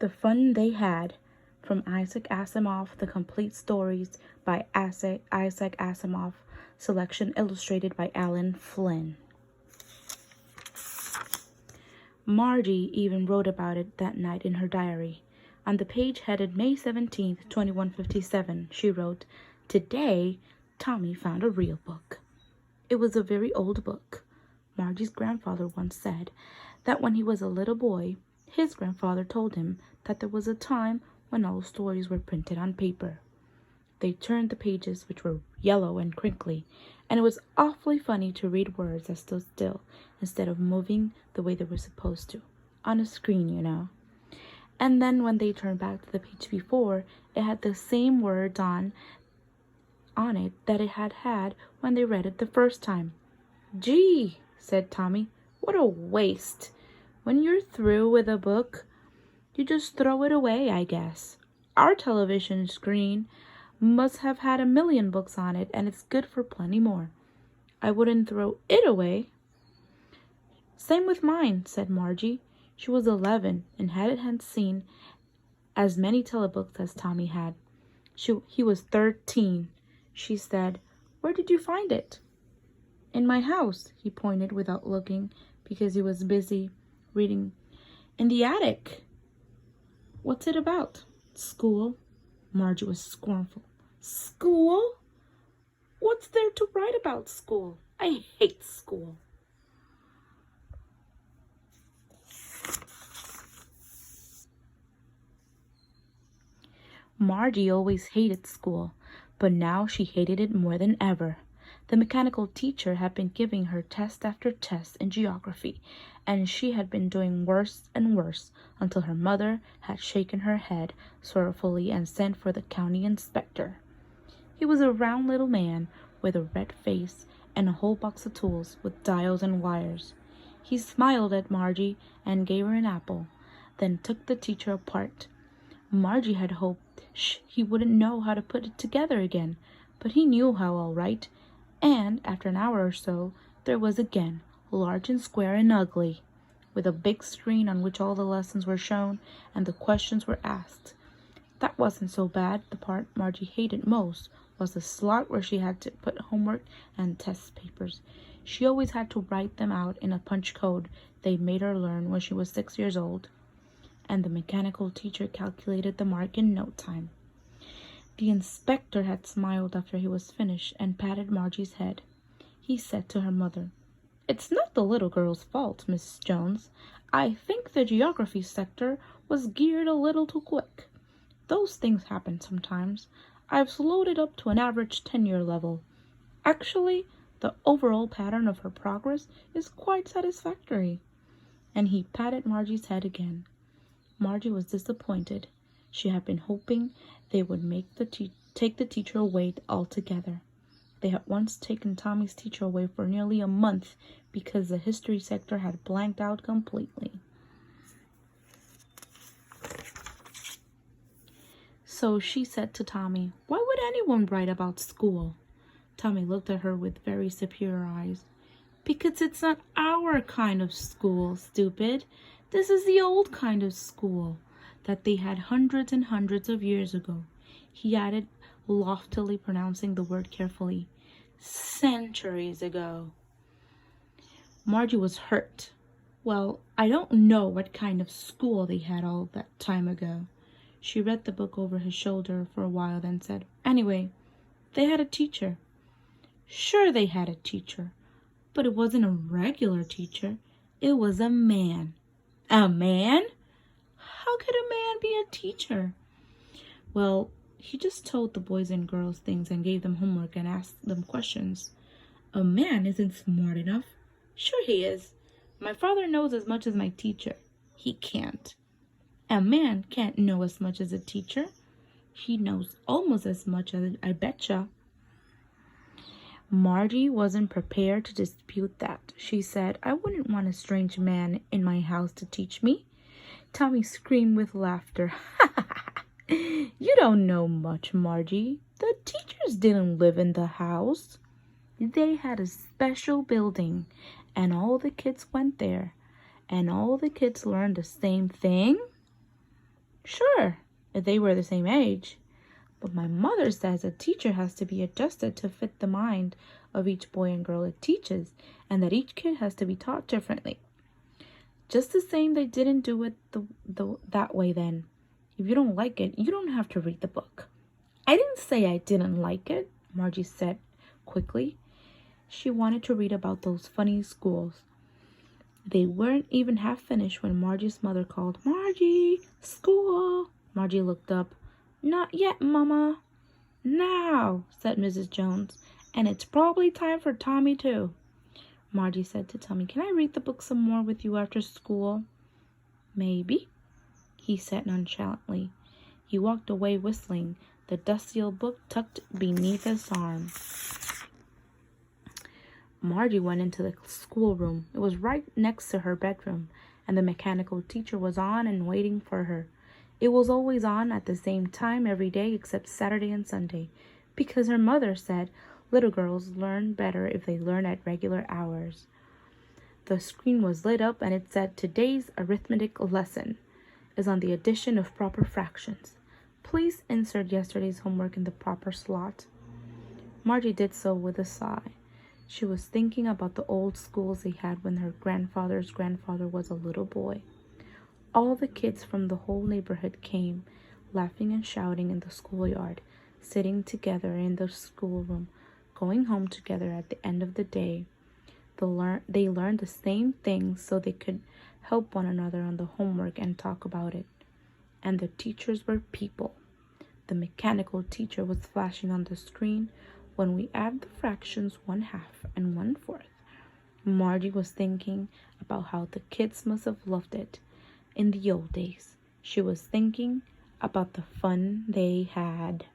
The Fun They Had, from Isaac Asimov, The Complete Stories by Isaac Asimov, selection illustrated by Alan Flynn. Margie even wrote about it that night in her diary. On the page headed May 17th, 2157, she wrote, "Today, Tommy found a real book." It was a very old book. Margie's grandfather once said that when he was a little boy, his grandfather told him that there was a time when all stories were printed on paper. They turned the pages, which were yellow and crinkly, and it was awfully funny to read words that stood still instead of moving the way they were supposed to. On a screen, you know. And then when they turned back to the page before, it had the same words on it that it had when they read it the first time. "Gee," said Tommy, "what a waste. When you're through with a book, you just throw it away, I guess. Our television screen must have had 1,000,000 books on it, and it's good for plenty more. I wouldn't throw it away." "Same with mine," said Margie. She was 11 and hadn't seen as many telebooks as Tommy had. He was 13. She said, "Where did you find it?" "In my house," he pointed without looking because he was busy reading. "In the attic." "What's it about?" "School." Margie was scornful. "School? What's there to write about school? I hate school." Margie always hated school, but now she hated it more than ever. The mechanical teacher had been giving her test after test in geography, and she had been doing worse and worse until her mother had shaken her head sorrowfully and sent for the county inspector. He was a round little man with a red face and a whole box of tools with dials and wires. He smiled at Margie and gave her an apple, then took the teacher apart. Margie had hoped he wouldn't know how to put it together again, but he knew how all right, and after an hour or so, there was again, large and square and ugly, with a big screen on which all the lessons were shown and the questions were asked. That wasn't so bad. The part Margie hated most was the slot where she had to put homework and test papers. She always had to write them out in a punch code they made her learn when she was 6 years old, and the mechanical teacher calculated the mark in no time. The inspector had smiled after he was finished and patted Margie's head. He said to her mother, "It's not the little girl's fault, Miss Jones. I think the geography sector was geared a little too quick. Those things happen sometimes. I've slowed it up to an average 10-year level. Actually, the overall pattern of her progress is quite satisfactory." And he patted Margie's head again. Margie was disappointed. She had been hoping they would take the teacher away altogether. They had once taken Tommy's teacher away for nearly a month because the history sector had blanked out completely. So she said to Tommy, "Why would anyone write about school?" Tommy looked at her with very superior eyes. "Because it's not our kind of school, stupid. This is the old kind of school that they had hundreds and hundreds of years ago," he added, loftily pronouncing the word carefully. "Centuries ago." Margie was hurt. "Well, I don't know what kind of school they had all that time ago." She read the book over his shoulder for a while, then said, "Anyway, they had a teacher." "Sure they had a teacher, but it wasn't a regular teacher. It was a man." "A man? How could a man be a teacher?" "Well, he just told the boys and girls things and gave them homework and asked them questions." "A man isn't smart enough." "Sure he is. My father knows as much as my teacher." "He can't." "A man can't know as much as a teacher." "He knows almost as much, I betcha." Margie wasn't prepared to dispute that. She said, "I wouldn't want a strange man in my house to teach me." Tommy screamed with laughter. "You don't know much, Margie. The teachers didn't live in the house. They had a special building, and all the kids went there. And all the kids learned the same thing." Sure, if they were the same age. But my mother says a teacher has to be adjusted to fit the mind of each boy and girl it teaches, and that each kid has to be taught differently. Just the same, they didn't do it that way then. If you don't like it, you don't have to read the book. I didn't say I didn't like it, Margie said quickly. She wanted to read about those funny schools. They weren't even half finished when Margie's mother called, "Margie, school!" Margie looked up. "Not yet, Mama." "Now," said Mrs. Jones, "and it's probably time for Tommy too." Margie said to Tommy, "Can I read the book some more with you after school?" "Maybe," he said nonchalantly. He walked away whistling, the dusty old book tucked beneath his arm. Margie went into the schoolroom. It was right next to her bedroom, and the mechanical teacher was on and waiting for her. It was always on at the same time every day except Saturday and Sunday, because her mother said little girls learn better if they learn at regular hours. The screen was lit up and it said, "Today's arithmetic lesson is on the addition of proper fractions. Please insert yesterday's homework in the proper slot." Margie did so with a sigh. She was thinking about the old schools they had when her grandfather's grandfather was a little boy. All the kids from the whole neighborhood came, laughing and shouting in the schoolyard, sitting together in the schoolroom, going home together at the end of the day. They learned the same things so they could help one another on the homework and talk about it. And the teachers were people. The mechanical teacher was flashing on the screen, "When we add the fractions 1/2 and 1/4. Margie was thinking about how the kids must have loved it in the old days. She was thinking about the fun they had.